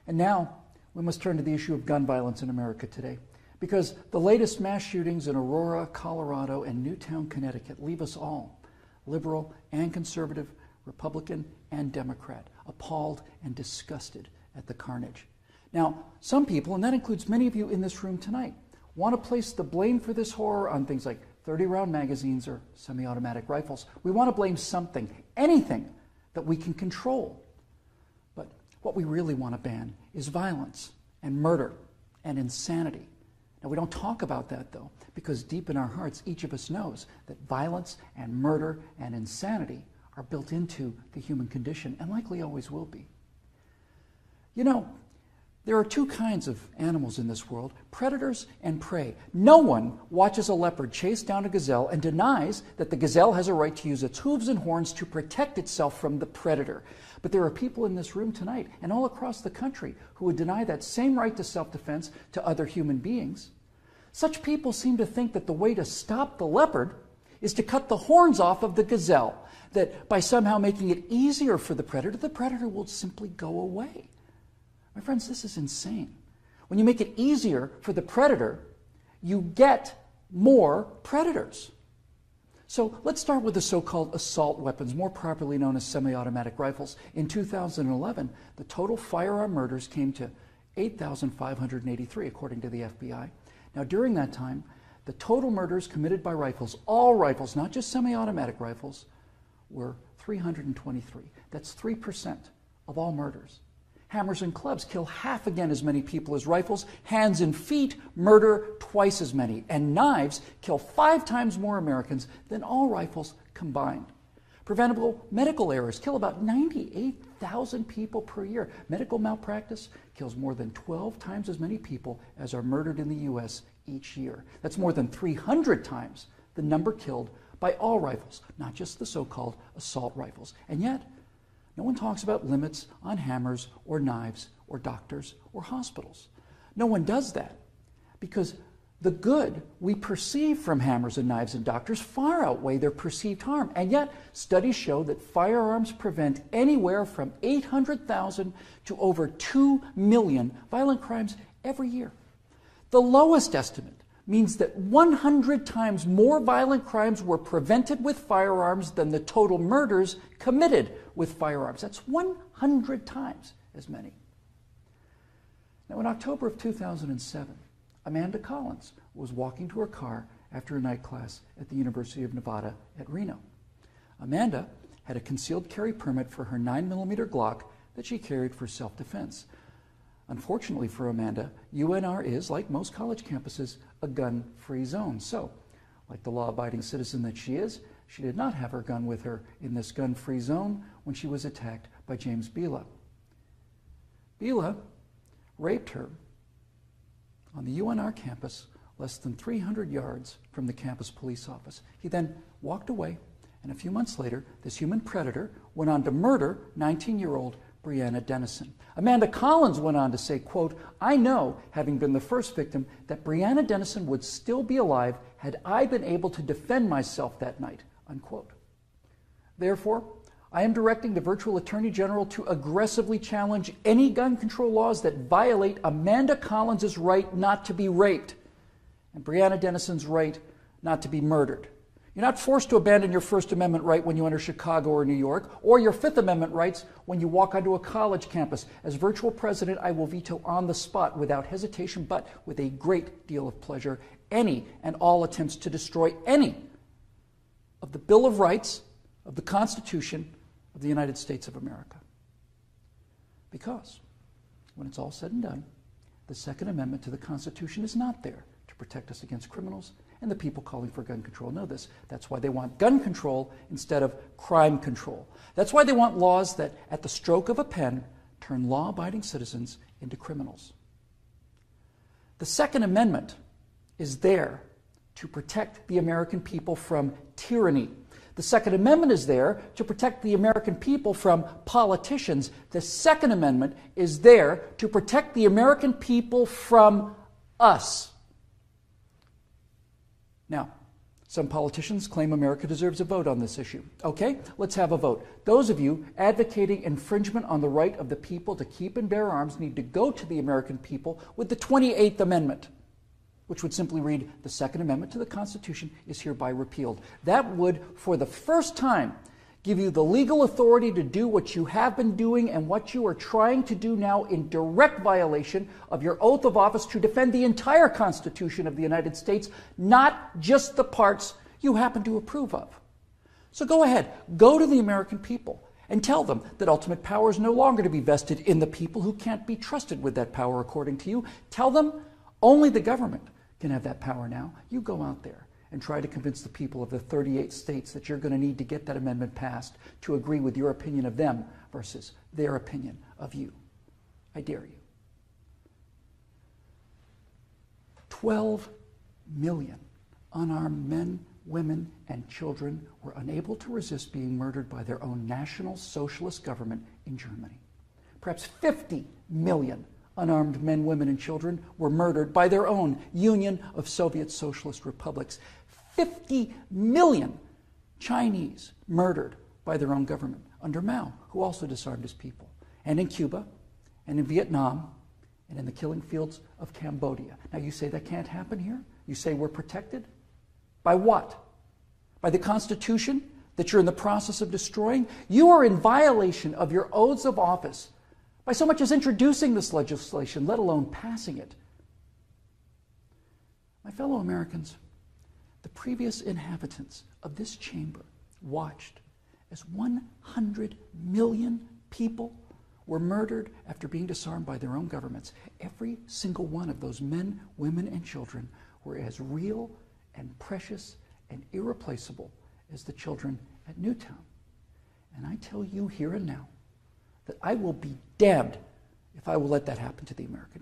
And now we must turn to the issue of gun violence in America today, because the latest mass shootings in Aurora, Colorado, and Newtown, Connecticut leave us all, liberal and conservative, Republican and Democrat, appalled and disgusted at the carnage. Now, some people, and that includes many of you in this room tonight, want to place the blame for this horror on things like 30-round magazines or semi-automatic rifles. We want to blame something, anything that we can control. But what we really want to ban is violence and murder and insanity. Now, we don't talk about that, though, because deep in our hearts, each of us knows that violence and murder and insanity are built into the human condition and likely always will be. You know, there are two kinds of animals in this world, predators and prey. No one watches a leopard chase down a gazelle and denies that the gazelle has a right to use its hooves and horns to protect itself from the predator. But there are people in this room tonight and all across the country who would deny that same right to self-defense to other human beings. Such people seem to think that the way to stop the leopard is to cut the horns off of the gazelle, that by somehow making it easier for the predator will simply go away. My friends, this is insane. When you make it easier for the predator, you get more predators. So let's start with the so-called assault weapons, more properly known as semi-automatic rifles. In 2011, the total firearm murders came to 8,583, according to the FBI. Now, during that time, the total murders committed by rifles, all rifles, not just semi-automatic rifles, were 323. That's 3% of all murders. Hammers and clubs kill half again as many people as rifles. Hands and feet murder twice as many. And knives kill 5 times more Americans than all rifles combined. Preventable medical errors kill about 98,000 people per year. Medical malpractice kills more than 12 times as many people as are murdered in the U.S. each year. That's more than 300 times the number killed by all rifles, not just the so-called assault rifles. And yet, no one talks about limits on hammers or knives or doctors or hospitals. No one does that because the good we perceive from hammers and knives and doctors far outweigh their perceived harm. And yet, studies show that firearms prevent anywhere from 800,000 to over 2 million violent crimes every year. The lowest estimate means that 100 times more violent crimes were prevented with firearms than the total murders committed with firearms. That's 100 times as many. Now, in October of 2007, Amanda Collins was walking to her car after a night class at the University of Nevada at Reno. Amanda had a concealed carry permit for her 9mm Glock that she carried for self-defense. Unfortunately for Amanda, UNR is, like most college campuses, a gun-free zone. So, like the law-abiding citizen that she is, she did not have her gun with her in this gun-free zone when she was attacked by James Bila. Bila raped her on the UNR campus less than 300 yards from the campus police office. He then walked away, and a few months later, this human predator went on to murder 19-year-old Breonna Dennison. Amanda Collins went on to say, quote, "I know, having been the first victim, that Breonna Dennison would still be alive had I been able to defend myself that night," unquote. Therefore, I am directing the virtual Attorney General to aggressively challenge any gun control laws that violate Amanda Collins' right not to be raped and Breonna Dennison's right not to be murdered. You're not forced to abandon your First Amendment right when you enter Chicago or New York, or your Fifth Amendment rights when you walk onto a college campus. As virtual president, I will veto on the spot, without hesitation, but with a great deal of pleasure, any and all attempts to destroy any of the Bill of Rights, of the Constitution of the United States of America. Because, when it's all said and done, the Second Amendment to the Constitution is not there to protect us against criminals and the people calling for gun control know this. That's why they want gun control instead of crime control. That's why they want laws that, at the stroke of a pen, turn law-abiding citizens into criminals. The Second Amendment is there to protect the American people from tyranny. The Second Amendment is there to protect the American people from politicians. The Second Amendment is there to protect the American people from us. Now, Some politicians claim America deserves a vote on this issue. Okay, let's have a vote. Those of you advocating infringement on the right of the people to keep and bear arms need to go to the American people with the 28th Amendment, which would simply read, the Second Amendment to the Constitution is hereby repealed. That would, for the first time, give you the legal authority to do what you have been doing and what you are trying to do now in direct violation of your oath of office to defend the entire Constitution of the United States, not just the parts you happen to approve of. So go ahead, go to the American people and tell them that ultimate power is no longer to be vested in the people who can't be trusted with that power according to you. Tell them only the government can have that power now. You go out there and try to convince the people of the 38 states that you're going to need to get that amendment passed to agree with your opinion of them versus their opinion of you. I dare you. 12 million unarmed men, women, and children were unable to resist being murdered by their own National Socialist government in Germany. Perhaps 50 million unarmed men, women, and children were murdered by their own Union of Soviet Socialist Republics. 50 million Chinese murdered by their own government under Mao, who also disarmed his people. And in Cuba, and in Vietnam, and in the killing fields of Cambodia. Now you say that can't happen here? You say we're protected? By what? By the Constitution that you're in the process of destroying? You are in violation of your oaths of office by so much as introducing this legislation, let alone passing it. My fellow Americans, the previous inhabitants of this chamber watched as 100 million people were murdered after being disarmed by their own governments. Every single one of those men, women, and children were as real and precious and irreplaceable as the children at Newtown. And I tell you here and now that I will be damned if I will let that happen to the American